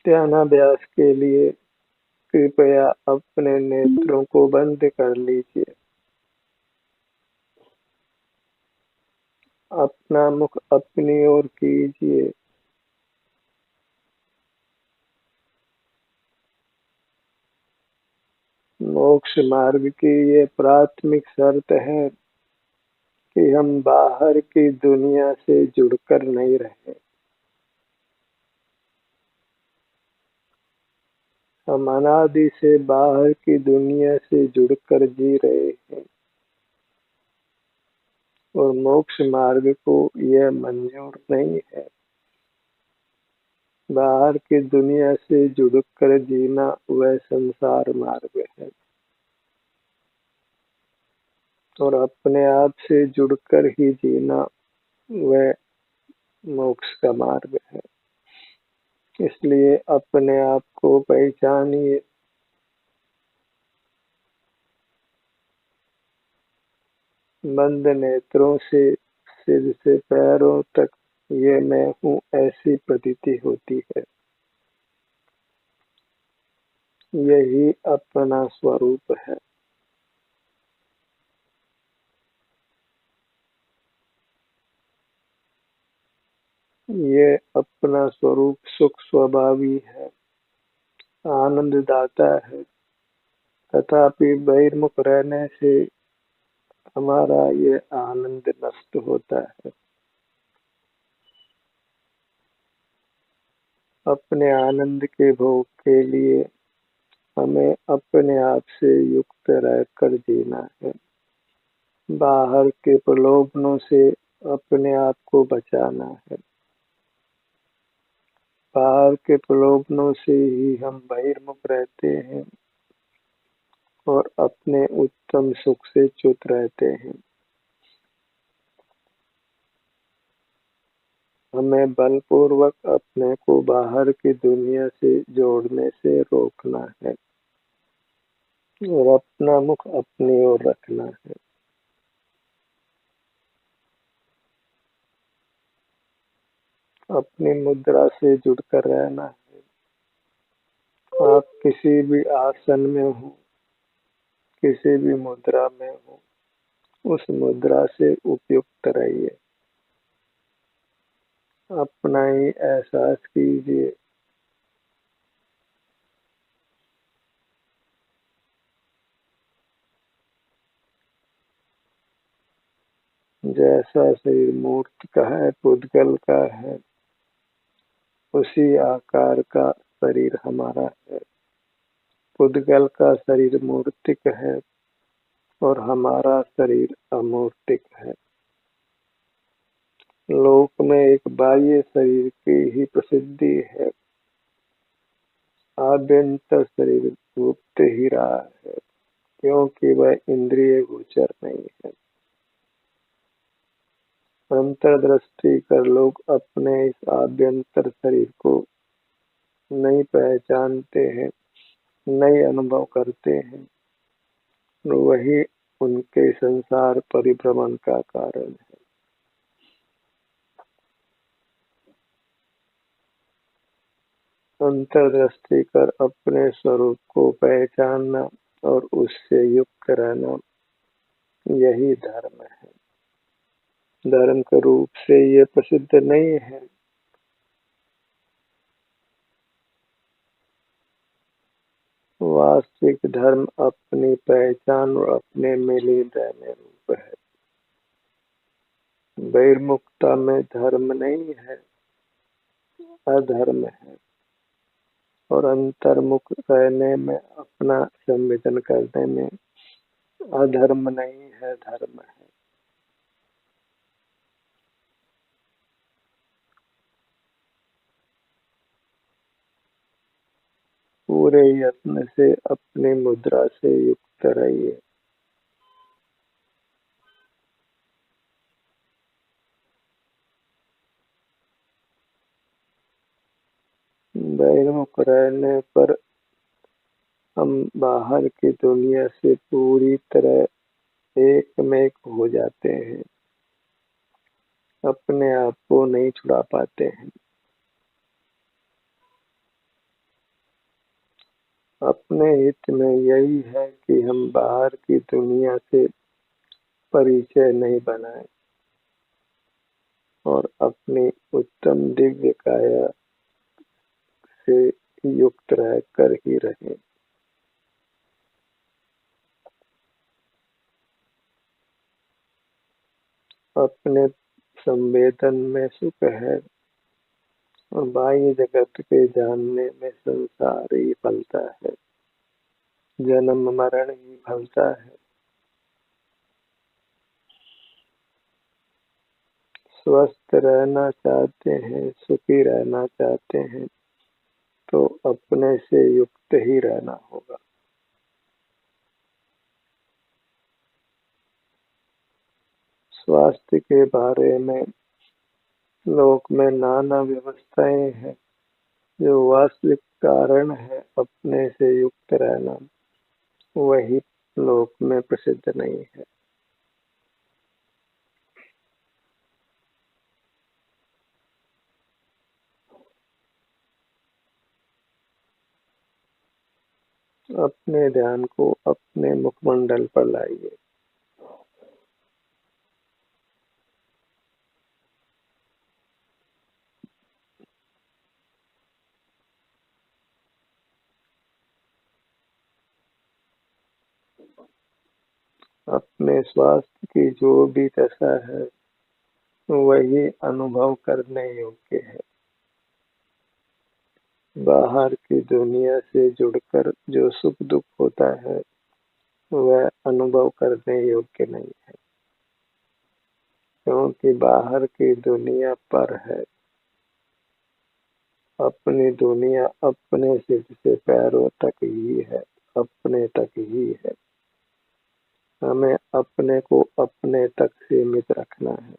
ध्यानाभ्यास के लिए कृपया अपने नेत्रों को बंद कर लीजिए। अपना मुख अपनी ओर कीजिए। मोक्ष मार्ग की ये प्राथमिक शर्त है कि हम बाहर की दुनिया से जुड़कर नहीं रहे। हम अनादि से बाहर की दुनिया से जुड़कर जी रहे हैं और मोक्ष मार्ग को यह मंजूर नहीं है। बाहर की दुनिया से जुड़कर जीना वह संसार मार्ग है और अपने आप से जुड़कर ही जीना वह मोक्ष का मार्ग है। इसलिए अपने आप को पहचानिए। बंद नेत्रों से सिर से पैरों तक ये मैं हूँ ऐसी प्रतीति होती है। यही अपना स्वरूप है। ये अपना स्वरूप सुख स्वभावी है, आनंददाता है। तथापि बहिर्मुख रहने से हमारा ये आनंद नष्ट होता है। अपने आनंद के भोग के लिए हमें अपने आप से युक्त रहकर जीना है। बाहर के प्रलोभनों से अपने आप को बचाना है। बाहर के प्रलोभनों से ही हम बहिर्मुख रहते हैं और अपने उत्तम सुख से च्युत रहते हैं। हमें बलपूर्वक अपने को बाहर की दुनिया से जोड़ने से रोकना है और अपना मुख अपनी ओर रखना है। अपनी मुद्रा से जुड़कर रहना है। आप किसी भी आसन में हो, किसी भी मुद्रा में हो, उस मुद्रा से उपयुक्त रहिए। अपना ही एहसास कीजिए। जैसा शरीर मूर्त का है, पुद्गल का है, उसी आकार का शरीर हमारा है। पुद्गल का शरीर मूर्तिक है और हमारा शरीर अमूर्तिक है। लोक में एक बाह्य शरीर की ही प्रसिद्धि है, आभ्यंतर शरीर गुप्त ही रहा है, क्योंकि वह इंद्रिय गोचर नहीं है। अंतर्दृष्टि कर लोग अपने इस आभ्यंतर शरीर को नहीं पहचानते हैं, नहीं अनुभव करते हैं। वही उनके संसार परिभ्रमण का कारण है। अंतर्दृष्टि कर अपने स्वरूप को पहचानना और उससे युक्त रहना, यही धर्म है। धर्म के रूप से ये प्रसिद्ध नहीं है। वास्तविक धर्म अपनी पहचान और अपने में लीन रहने रूप है। बहिर्मुखता में धर्म नहीं है, अधर्म है। और अंतर्मुख रहने में, अपना संवेदन करने में अधर्म नहीं है, धर्म है। पूरे यत्न से अपनी मुद्रा से युक्त रहिए। बहिर्मुख रहने पर हम बाहर की दुनिया से पूरी तरह एक में एक हो जाते हैं, अपने आप को नहीं छुड़ा पाते हैं। अपने हित में यही है कि हम बाहर की दुनिया से परिचय नहीं बनाएं और अपनी उत्तम दिव्य काया से युक्त रहकर ही रहें। अपने संवेदन में सुख है और बाह्य जगत के जानने में संसार ही फलता है, जन्म मरण ही फलता है। स्वस्थ रहना चाहते हैं, सुखी रहना चाहते हैं तो अपने से युक्त ही रहना होगा। स्वास्थ्य के बारे में लोक में नाना व्यवस्थाएं हैं, जो वास्तविक कारण है अपने से युक्त रहना, वही लोक में प्रसिद्ध नहीं है। अपने ध्यान को अपने मुखमंडल पर लाइए। अपने स्वास्थ्य की जो भी दशा है वही अनुभव करने योग्य है। बाहर की दुनिया से जुड़कर जो सुख दुख होता है वह अनुभव करने योग्य नहीं है, क्योंकि बाहर की दुनिया पर है। अपनी दुनिया अपने सिर से पैरों तक ही है, अपने तक ही है। हमें अपने को अपने तक सीमित रखना है।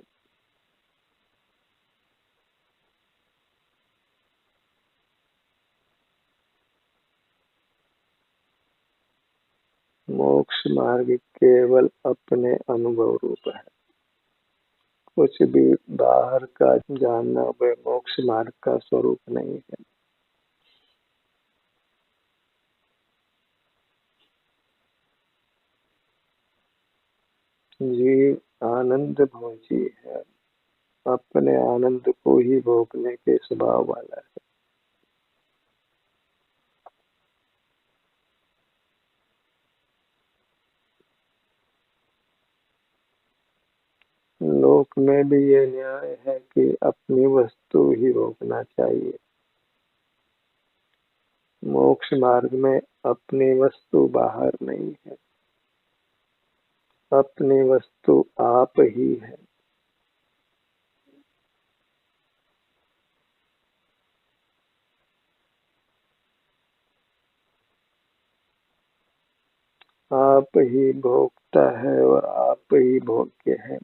मोक्ष मार्ग केवल अपने अनुभव रूप है। कुछ भी बाहर का जानना वह मोक्ष मार्ग का स्वरूप नहीं है। जीव आनंद भोजी है, अपने आनंद को ही भोगने के स्वभाव वाला है। लोक में भी ये न्याय है कि अपनी वस्तु ही भोगना चाहिए। मोक्ष मार्ग में अपनी वस्तु बाहर नहीं है, अपनी वस्तु आप ही है। आप ही भोगता है और आप ही भोग्य है।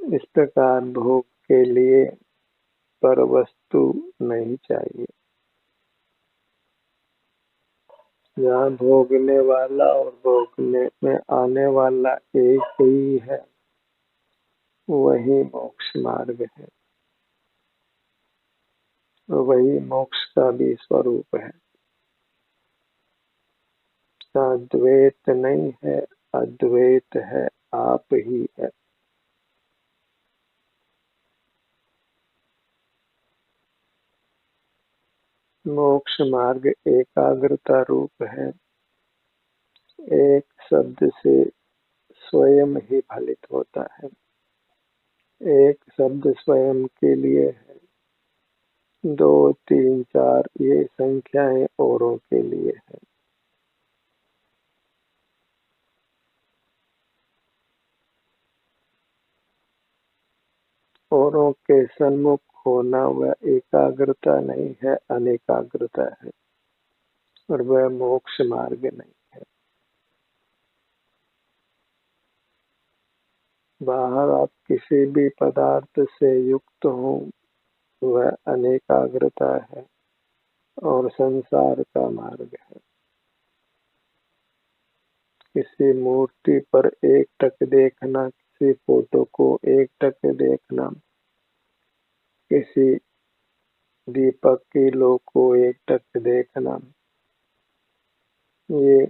इस प्रकार भोग के लिए पर वस्तु नहीं चाहिए। जहाँ भोगने वाला और भोगने में आने वाला एक ही है, वही मोक्ष मार्ग है, वही मोक्ष का भी स्वरूप है। जहाँ द्वैत नहीं है, अद्वैत है, आप ही है। मोक्ष मार्ग एकाग्रता रूप है। एक शब्द से स्वयं ही फलित होता है। एक शब्द स्वयं के लिए है, दो तीन चार ये संख्याएं औरों के लिए है। औरों के सन्मुख होना वह एकाग्रता नहीं है, अनेकाग्रता है, और वह मोक्ष मार्ग नहीं है। बाहर आप किसी भी पदार्थ से युक्त हो, वह अनेकाग्रता है और संसार का मार्ग है। किसी मूर्ति पर एक टक देखना, किसी फोटो को एक टक देखना, किसी दीपक की लो को एकटक देखना, ये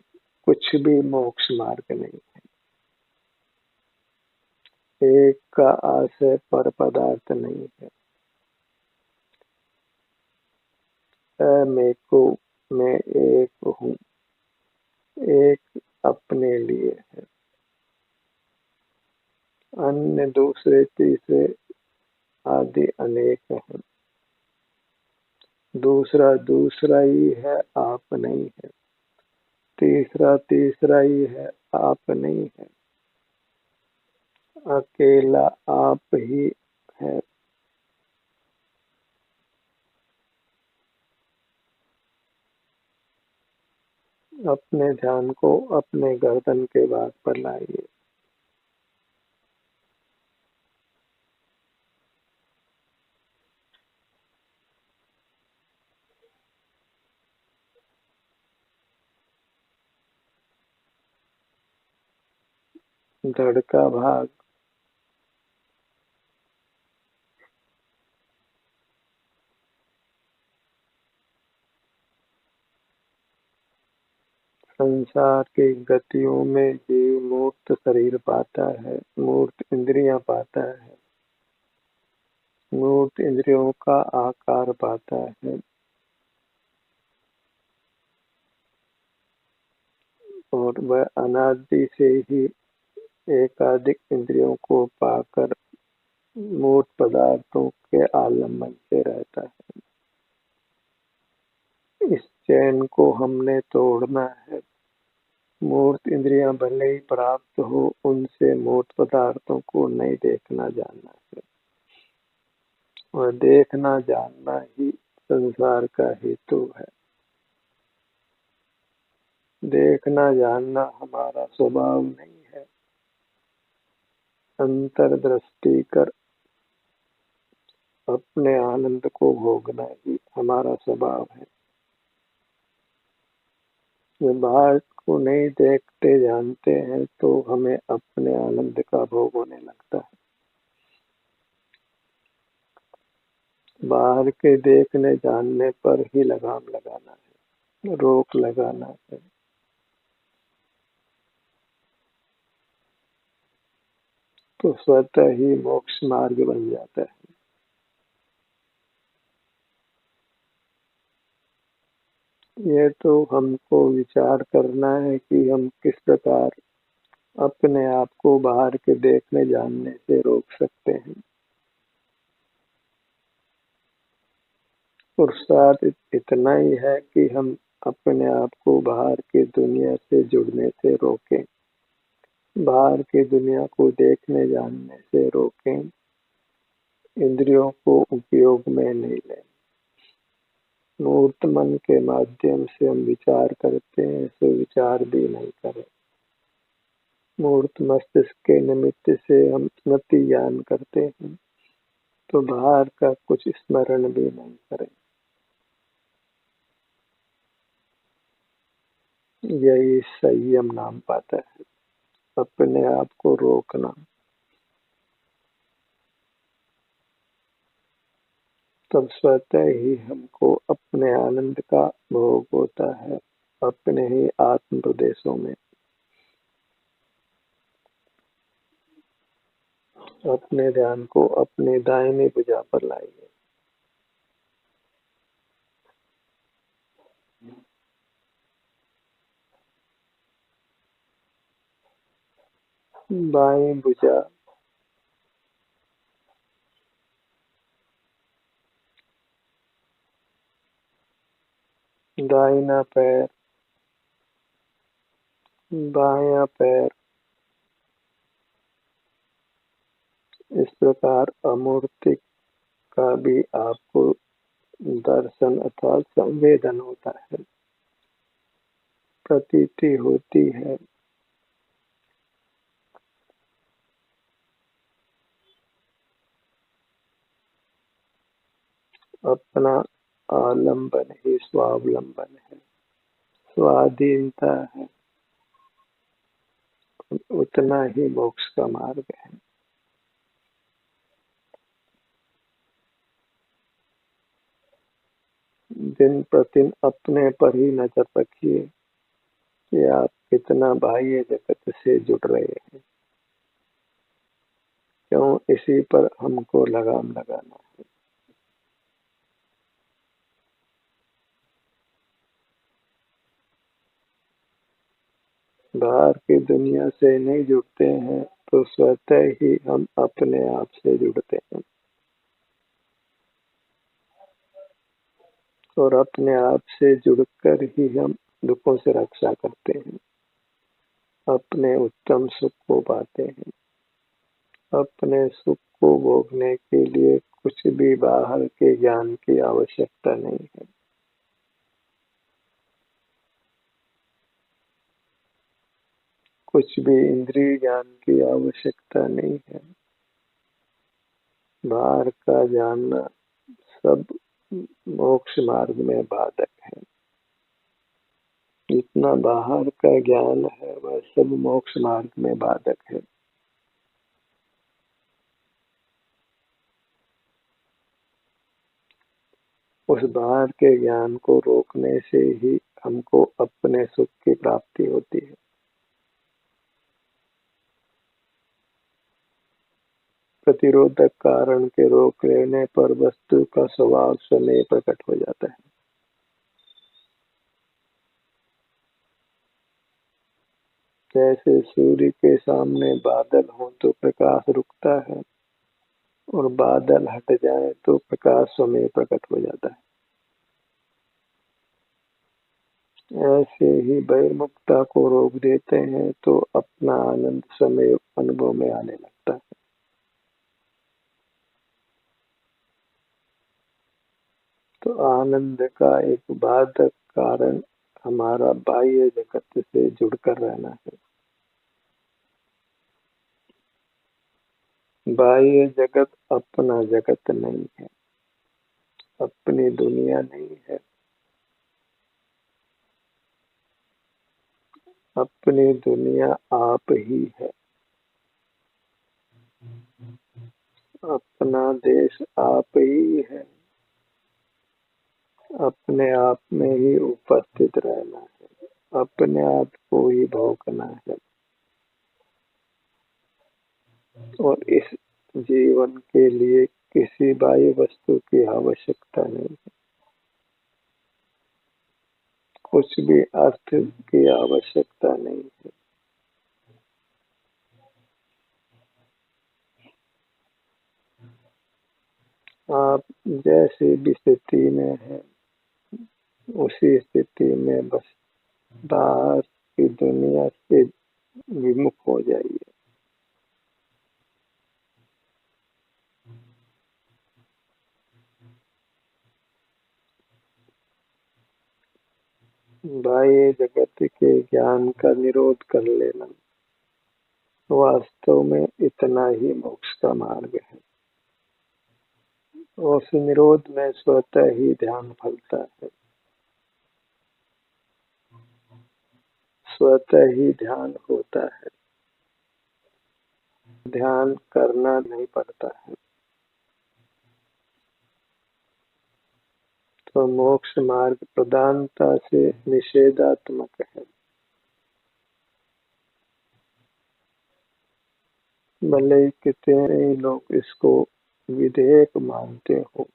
कुछ भी मोक्ष मार्ग नहीं। एक का आशय पर पदार्थ नहीं है। मैं को, मैं एक हूँ, एक अपने लिए है, अन्य दूसरे तीसरे आदि अनेक है। दूसरा दूसरा ही है, आप नहीं है। तीसरा तीसरा ही है, आप नहीं है। अकेला आप ही है। अपने ध्यान को अपने गर्दन के भाग पर लाइए। धड़ का भाग, संसार की गतियों में जीव मूर्त शरीर पाता है, मूर्त इंद्रियां पाता है, मूर्त इंद्रियों का आकार पाता है, और वह अनादि से ही एकाधिक इंद्रियों को पाकर मूर्त पदार्थों के आलम्बन से रहता है। इस चैन को हमने तोड़ना है। मूर्त इंद्रियां भले ही प्राप्त हो, उनसे मूर्त पदार्थों को नहीं देखना जानना है, और देखना जानना ही संसार का हेतु है। देखना जानना हमारा स्वभाव नहीं है। अंतर्दृष्टि कर अपने आनंद को भोगना ही हमारा स्वभाव है। जब बाहर को नहीं देखते जानते हैं तो हमें अपने आनंद का भोग होने लगता है। बाहर के देखने जानने पर ही लगाम लगाना है, रोक लगाना है। तो स्वतः ही मोक्ष मार्ग बन जाता है। ये तो हमको विचार करना है कि हम किस प्रकार अपने आप को बाहर के देखने जानने से रोक सकते हैं। पुरुषार्थ इतना ही है कि हम अपने आप को बाहर की दुनिया से जुड़ने से रोकें, बाहर की दुनिया को देखने जानने से रोकें, इंद्रियों को उपयोग में नहीं लें। मूर्त मन के माध्यम से हम विचार करते हैं, सो विचार भी नहीं करें। मूर्त मस्तिष्क के निमित्त से हम स्मृति ज्ञान करते हैं, तो बाहर का कुछ स्मरण भी नहीं करें। यही संयम नाम पाता है, अपने आप को रोकना। तब स्वतः ही हमको अपने आनंद का भोग होता है, अपने ही आत्म प्रदेशों में। अपने ध्यान को अपने दाहिनी भुजा पर लाइए। बाईं भुजा, दाहिना पैर, बायां पैर। इस प्रकार अमूर्तिक का भी आपको दर्शन अथवा संवेदन होता है, प्रतीति होती है। अपना आलंबन ही स्वावलंबन है, स्वाधीनता है, उतना ही मोक्ष का मार्ग है। दिन प्रतिदिन अपने पर ही नजर रखिए कि आप कितना बाह्य जगत से जुड़ रहे हैं। क्यों इसी पर हमको लगाम लगाना है। बाहर की दुनिया से नहीं जुड़ते हैं तो स्वतः ही हम अपने आप से जुड़ते हैं और अपने आप से जुड़कर ही हम दुखों से रक्षा करते हैं, अपने उत्तम सुख को पाते हैं। अपने सुख को भोगने के लिए कुछ भी बाहर के ज्ञान की आवश्यकता नहीं है। कुछ भी इंद्रिय ज्ञान की आवश्यकता नहीं है। बाहर का जानना सब मोक्ष मार्ग में बाधक है। जितना बाहर का ज्ञान है वह सब मोक्ष मार्ग में बाधक है। उस बाहर के ज्ञान को रोकने से ही हमको अपने सुख की प्राप्ति होती है। प्रतिरोधक कारण के रोक लेने पर वस्तु का स्वभाव स्वयं प्रकट हो जाता है। जैसे सूर्य के सामने बादल हो तो प्रकाश रुकता है और बादल हट जाए तो प्रकाश स्वयं प्रकट हो जाता है। ऐसे ही बहिर्मुखता को रोक देते हैं तो अपना आनंद स्वयं अनुभव में आने लगता है। तो आनंद का एक बाधक कारण हमारा बाह्य जगत से जुड़कर रहना है। बाह्य जगत अपना जगत नहीं है, अपनी दुनिया नहीं है। अपनी दुनिया आप ही है। अपना देश आप ही है। अपने आप में ही उपस्थित रहना है, अपने आप को ही भोगना है। और इस जीवन के लिए किसी बाह्य वस्तु की आवश्यकता नहीं है। कुछ भी अर्थ की आवश्यकता नहीं है। आप जैसी भी स्थिति में है उसी स्थिति में बस बाहर की दुनिया से विमुख हो जाइए। बाह्य जगत के ज्ञान का निरोध कर लेना वास्तव में इतना ही मोक्ष का मार्ग है। उस निरोध में स्वतः ही ध्यान फलता है। स्वतः ही ध्यान होता है। ध्यान करना नहीं पड़ता है। तो मोक्ष मार्ग प्रधानता से निषेधात्मक है। भले ही कितने ही लोग इसको विधेयक मानते हो,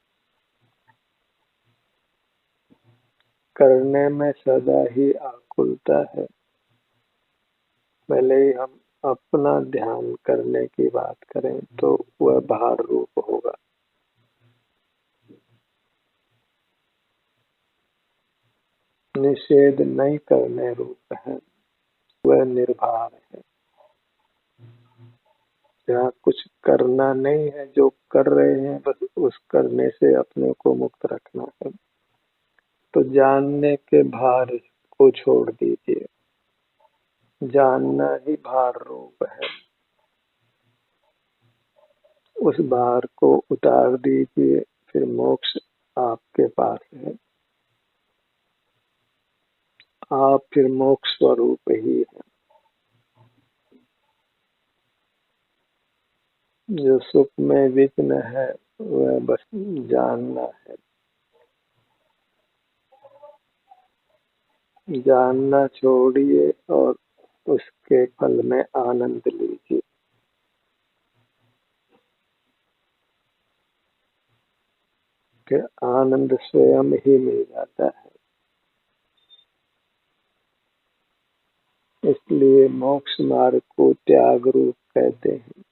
करने में सदा ही आकुलता है। भले ही हम अपना ध्यान करने की बात करें तो वह बाहर रूप होगा। निषेध नहीं करने रूप है, वह निर्भर है। यहाँ कुछ करना नहीं है, जो कर रहे हैं बस उस करने से अपने को मुक्त रखना है। तो जानने के भार को छोड़ दीजिए। जानना ही भार रूप है। उस भार को उतार दीजिए, फिर मोक्ष आपके पास है। आप फिर मोक्ष स्वरूप ही है। जो सुख में विघ्न है वह बस जानना है। जानना छोड़िए और उसके फल में आनंद लीजिए। कि आनंद स्वयं ही मिल जाता है। इसलिए मोक्ष मार्ग को त्याग रूप कहते हैं।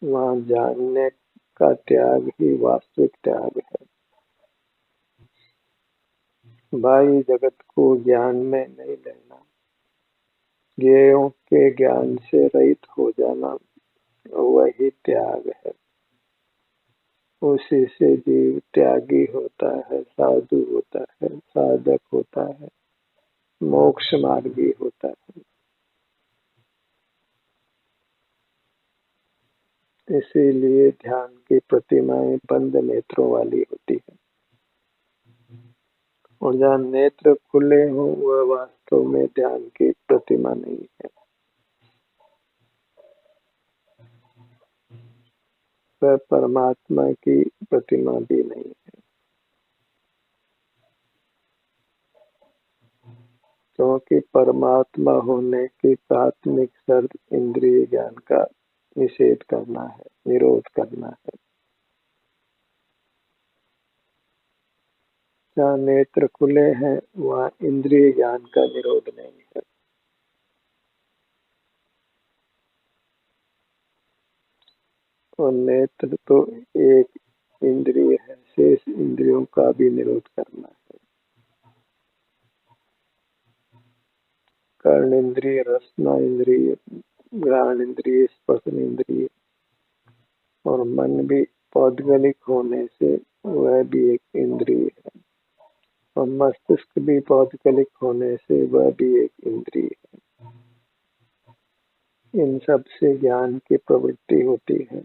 वहाँ जानने का त्याग ही वास्तविक त्याग है। बाह्य जगत को ज्ञान में नहीं लेना, ज्ञेयों के ज्ञान से रहित हो जाना, वही त्याग है। उसी से जीव त्यागी होता है, साधु होता है, साधक होता है, मोक्ष मार्गी होता है। इसीलिए ध्यान की प्रतिमाएं बंद नेत्रों वाली होती है, और जहाँ नेत्र खुले हों वह वास्तव में ध्यान की प्रतिमा नहीं है, वह परमात्मा की प्रतिमा भी नहीं है। क्योंकि परमात्मा होने की प्राथमिक शर्त इंद्रिय ज्ञान का निषेध करना है, निरोध करना है। जहाँ नेत्र खुले हैं वहाँ इंद्रिय ज्ञान का निरोध नहीं है। और नेत्र तो एक इंद्रिय है, शेष इंद्रियों का भी निरोध करना है। कर्ण इंद्रिय, रसना इंद्रिय, घ्राण इंद्रिय, स्पर्शन इंद्रिय और मन भी पौद्गलिक होने से वह भी एक इंद्रिय है, और मस्तिष्क भी पौद्गलिक होने से वह भी एक इंद्रिय है। इन सब से ज्ञान की प्रवृत्ति होती है।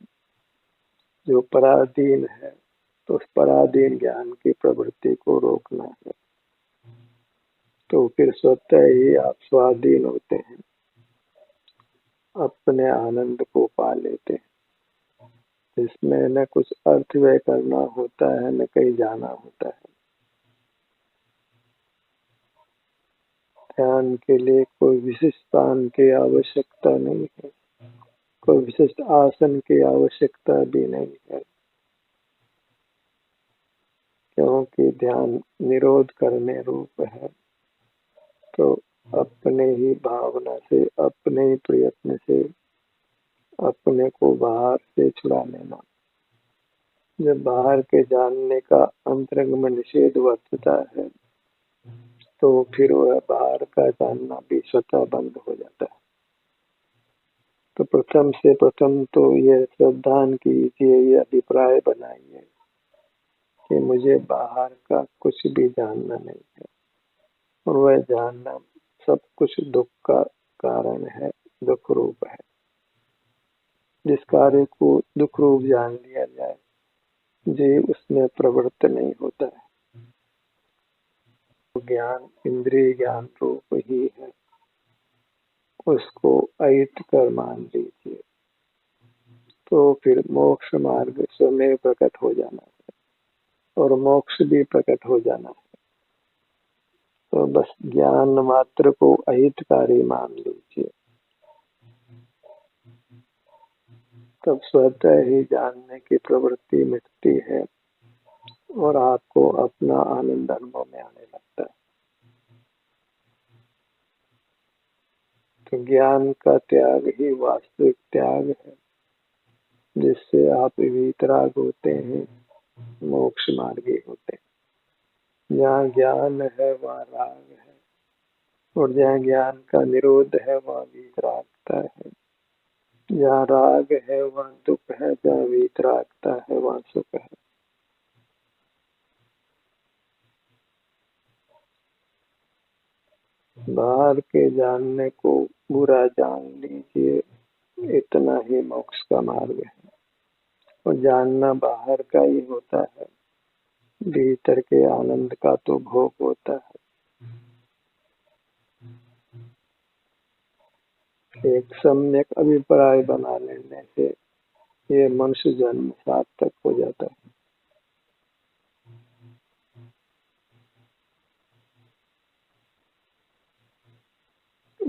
जो पराधीन है तो उस पराधीन ज्ञान की प्रवृत्ति को रोकना है, तो फिर स्वतः ही आप स्वाधीन होते हैं, अपने आनंद को पा लेते हैं। इसमें न कुछ अर्थ व्यय करना होता है, न कहीं जाना होता है। ध्यान के लिए कोई विशिष्ट स्थान की आवश्यकता नहीं है, कोई विशिष्ट आसन की आवश्यकता भी नहीं है, क्योंकि ध्यान निरोध करने रूप है। तो अपने ही भावना से, अपने ही प्रयत्न से अपने को बाहर से छुड़ा लेना। जब बाहर के जानने का अंतरंग में निषेध वर्तता है तो फिर वह बाहर का जानना भी स्वतः बंद हो जाता है। तो प्रथम तो यह सावधान कीजिए, ये अभिप्राय बनाइए कि मुझे बाहर का कुछ भी जानना नहीं है, और वह जानना सब कुछ दुख का कारण है, दुख रूप है। जिस कार्य को दुख रूप जान लिया जाए, जीव उसमें प्रवृत्त नहीं होता है। ज्ञान इंद्रिय ज्ञान रूप ही है, उसको अहित कर मान लीजिए, तो फिर मोक्ष मार्ग स्वयं प्रकट हो जाना है, और मोक्ष भी प्रकट हो जाना है। तो बस ज्ञान मात्र को अहितकारी मान लीजिए, तब स्वतः ही जानने की प्रवृत्ति मिटती है और आपको अपना आनंद अनुभव में आने लगता है। तो ज्ञान का त्याग ही वास्तविक त्याग है, जिससे आप वीतराग होते हैं, मोक्ष मार्गी होते हैं। जहाँ ज्ञान है वहाँ राग है, और जहाँ ज्ञान का निरोध है वहाँ वीतरागता है। जहाँ राग है वहाँ दुख है, जहाँ वीतरागता है वहाँ सुख है। बाहर के जानने को बुरा जान लीजिए, इतना ही मोक्ष का मार्ग है। और जानना बाहर का ही होता है, भीतर के आनंद का तो भोग होता है। एक सम्यक अभिप्राय बना लेने से ये मनुष्य जन्म सार्थक हो जाता है।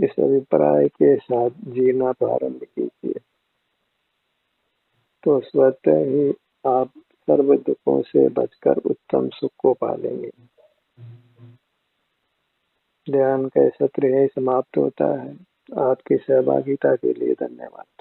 इस अभिप्राय के साथ जीना प्रारंभ कीजिए, तो स्वतः ही आप सर्व दुखों से बचकर उत्तम सुख को पालेंगे। ध्यान का सत्र यही समाप्त होता है। आपकी सहभागिता के लिए धन्यवाद।